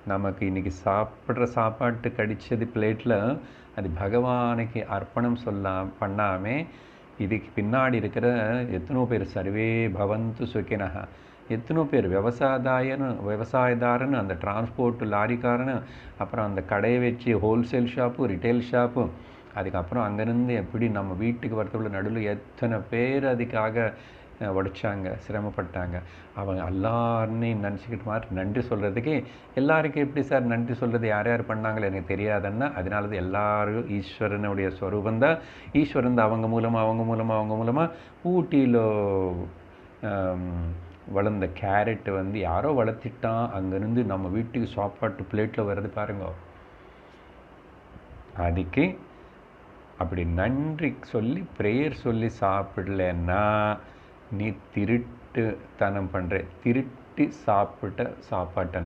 நமக்கு இன்றைக்கி சாப்பிட்ற சாப்பாட்டு கடிச்சது பிளேட்டில் அது பகவானுக்கு அர்ப்பணம் பண்ணாமல் இதுக்கு பின்னாடி இருக்கிற எத்தனோ பேர் சர்வே பவந்து சுகினஹா, எத்தனோ பேர் விவசாயதாரன்னு அந்த டிரான்ஸ்போர்ட் லாரிக்காரன்னு, அப்புறம் அந்த கடையை வச்சு ஹோல்சேல் ஷாப்பு, ரிட்டைல் ஷாப்பு, அதுக்கப்புறம் அங்கேருந்து எப்படி நம்ம வீட்டுக்கு வரத்துள்ள நடுவில் எத்தனை பேர் அதுக்காக உடைச்சாங்க, சிரமப்பட்டாங்க. அவங்க எல்லாரையும் நினச்சிக்கிட்டு மாதிரி நன்றி சொல்கிறதுக்கு எல்லாருக்கும் எப்படி சார் நன்றி சொல்கிறது, யார் யார் பண்ணாங்களோ எனக்கு தெரியாதுன்னா, அதனால தான் எல்லாரும் ஈஸ்வரனுடைய ஸ்வரூபந்தான். ஈஸ்வரன் தான் அவங்க மூலமாக ஊட்டியில் வளர்ந்த கேரட் யாரோ வளர்த்திட்டான், அங்கேருந்து நம்ம வீட்டுக்கு சாப்பாட்டு பிளேட்டில் வர்றது பாருங்க. அதுக்கு அப்படி நன்றி சொல்லி ப்ரேயர் சொல்லி சாப்பிடலன்னா நீ திருட்டுத்தனம் பண்ணுற, திருட்டி சாப்பிட்ட சாப்பாட்டை